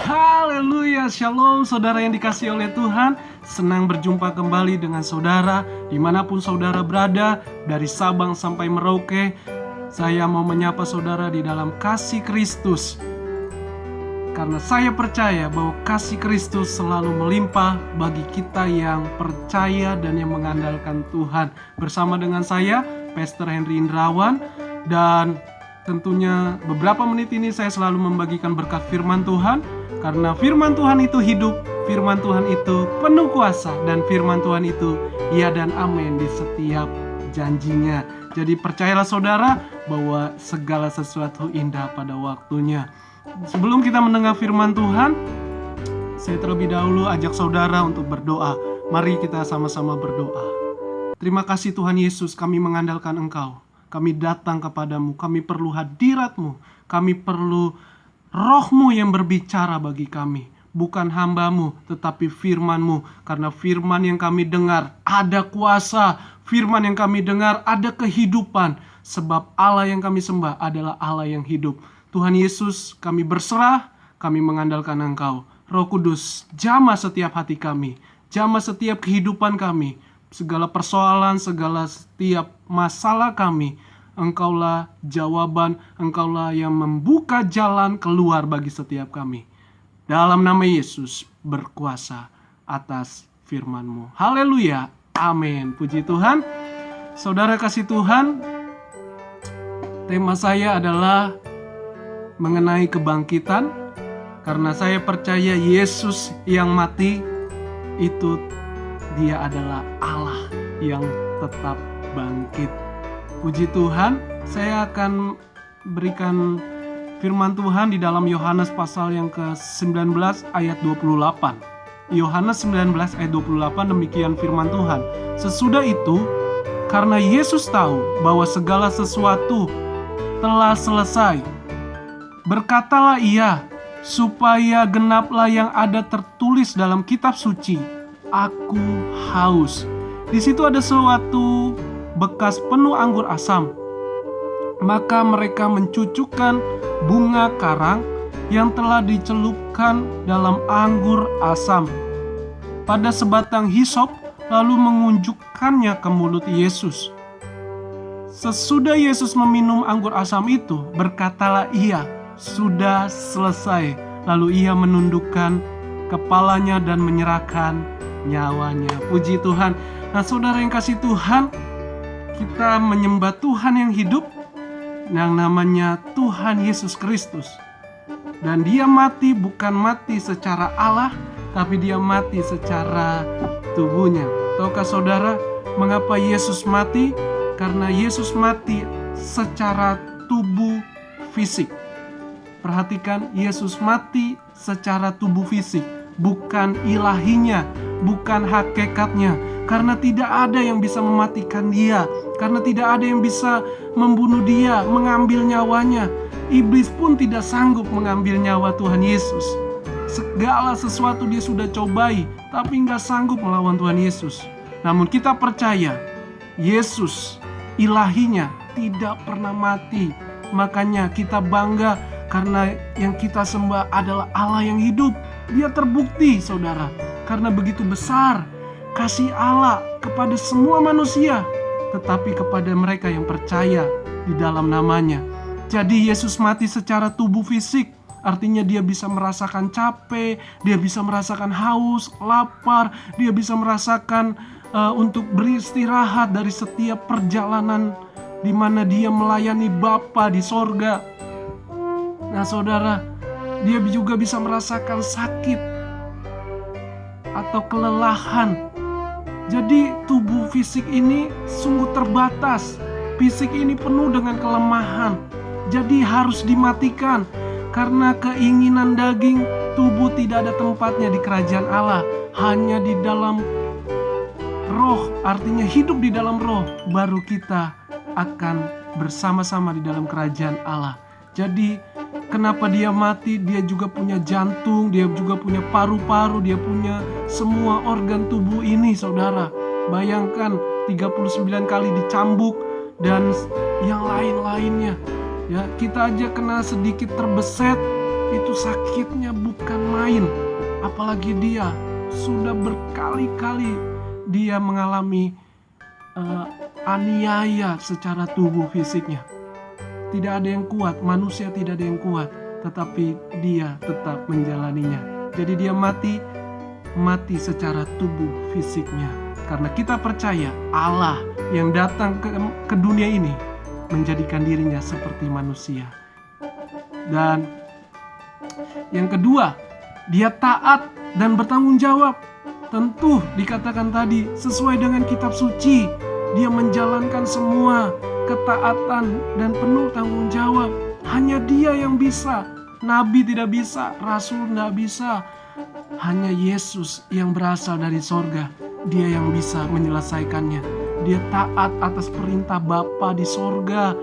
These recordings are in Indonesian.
Haleluya, shalom saudara yang dikasihi oleh Tuhan. Senang berjumpa kembali dengan saudara dimanapun saudara berada, dari Sabang sampai Merauke. Saya mau menyapa saudara di dalam kasih Kristus, karena saya percaya bahwa kasih Kristus selalu melimpah bagi kita yang percaya dan yang mengandalkan Tuhan. Bersama dengan saya, Pastor Henry Indrawan, dan tentunya beberapa menit ini saya selalu membagikan berkat firman Tuhan, karena firman Tuhan itu hidup, firman Tuhan itu penuh kuasa, dan firman Tuhan itu ya dan amin di setiap janjinya. Jadi percayalah saudara bahwa segala sesuatu indah pada waktunya. Sebelum kita mendengar firman Tuhan, saya terlebih dahulu ajak saudara untuk berdoa. Mari kita sama-sama berdoa. Terima kasih Tuhan Yesus, kami mengandalkan Engkau. Kami datang kepadamu, kami perlu hadirat-Mu, kami perlu Roh-Mu yang berbicara bagi kami. Bukan hamba-Mu, tetapi firman-Mu. Karena firman yang kami dengar ada kuasa, firman yang kami dengar ada kehidupan. Sebab Allah yang kami sembah adalah Allah yang hidup. Tuhan Yesus, kami berserah, kami mengandalkan Engkau. Roh Kudus, jamah setiap hati kami, jamah setiap kehidupan kami. Segala persoalan, segala setiap masalah kami, Engkaulah jawaban, Engkaulah yang membuka jalan keluar bagi setiap kami. Dalam nama Yesus berkuasa atas firman-Mu. Haleluya, amin. Puji Tuhan. Saudara kasih Tuhan, tema saya adalah mengenai kebangkitan. Karena saya percaya Yesus yang mati itu Dia adalah Allah yang tetap bangkit. Puji Tuhan, saya akan berikan firman Tuhan di dalam Yohanes pasal yang ke-19 ayat 28. Yohanes 19 ayat 28, demikian firman Tuhan. Sesudah itu, karena Yesus tahu bahwa segala sesuatu telah selesai, berkatalah Ia, supaya genaplah yang ada tertulis dalam kitab suci, Aku haus. Di situ ada suatu bekas penuh anggur asam. Maka mereka mencucukkan bunga karang yang telah dicelupkan dalam anggur asam pada sebatang hisop, lalu mengunjukkannya ke mulut Yesus. Sesudah Yesus meminum anggur asam itu, berkatalah Ia, sudah selesai. Lalu Ia menundukkan kepalanya dan menyerahkan nyawanya. Puji Tuhan. Nah saudara yang kasih Tuhan, kita menyembah Tuhan yang hidup, yang namanya Tuhan Yesus Kristus. Dan Dia mati bukan mati secara Allah, tapi Dia mati secara tubuhnya. Tahukah saudara mengapa Yesus mati? Karena Yesus mati secara tubuh fisik. Perhatikan, Yesus mati secara tubuh fisik, bukan ilahinya, bukan hakikatnya. Karena tidak ada yang bisa mematikan Dia, karena tidak ada yang bisa membunuh Dia, mengambil nyawanya. Iblis pun tidak sanggup mengambil nyawa Tuhan Yesus. Segala sesuatu dia sudah cobai, tapi nggak sanggup melawan Tuhan Yesus. Namun kita percaya, Yesus ilahinya tidak pernah mati. Makanya kita bangga, karena yang kita sembah adalah Allah yang hidup. Dia terbukti saudara, karena begitu besar kasih Allah kepada semua manusia, tetapi kepada mereka yang percaya di dalam namanya. Jadi Yesus mati secara tubuh fisik, artinya Dia bisa merasakan capek, Dia bisa merasakan haus, lapar, Dia bisa merasakan untuk beristirahat dari setiap perjalanan di mana Dia melayani Bapa di sorga. Nah saudara, Dia juga bisa merasakan sakit atau kelelahan. Jadi tubuh fisik ini sungguh terbatas. Fisik ini penuh dengan kelemahan. Jadi harus dimatikan. Karena keinginan daging, tubuh tidak ada tempatnya di kerajaan Allah. Hanya di dalam roh, artinya hidup di dalam roh, baru kita akan bersama-sama di dalam kerajaan Allah. Jadi kenapa Dia mati? Dia juga punya jantung, Dia juga punya paru-paru, Dia punya semua organ tubuh ini saudara. Bayangkan 39 kali dicambuk dan yang lain-lainnya. Ya, kita aja kena sedikit terbeset itu sakitnya bukan main. Apalagi dia sudah berkali-kali dia mengalami aniaya secara tubuh fisiknya. Tidak ada yang kuat, manusia tidak ada yang kuat, tetapi dia tetap menjalaninya. Jadi dia mati secara tubuh fisiknya. Karena kita percaya Allah yang datang ke dunia ini menjadikan dirinya seperti manusia. Dan yang kedua, dia taat dan bertanggung jawab. Tentu dikatakan tadi sesuai dengan kitab suci, dia menjalankan semua ketaatan dan penuh tanggung jawab. Hanya dia yang bisa. Nabi tidak bisa, rasul tidak bisa. Hanya Yesus yang berasal dari sorga, dia yang bisa menyelesaikannya. Dia taat atas perintah Bapa di sorga.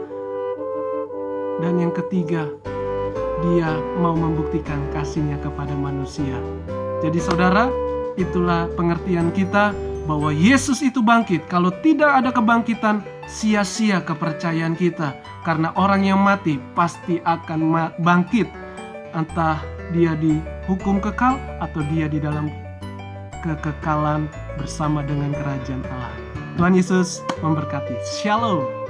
Dan yang ketiga, dia mau membuktikan kasihnya kepada manusia. Jadi saudara, itulah pengertian kita bahwa Yesus itu bangkit. Kalau tidak ada kebangkitan, sia-sia kepercayaan kita. Karena orang yang mati pasti akan bangkit. Entah dia dihukum kekal atau dia di dalam kekekalan bersama dengan kerajaan Allah. Tuhan Yesus memberkati. Shalom.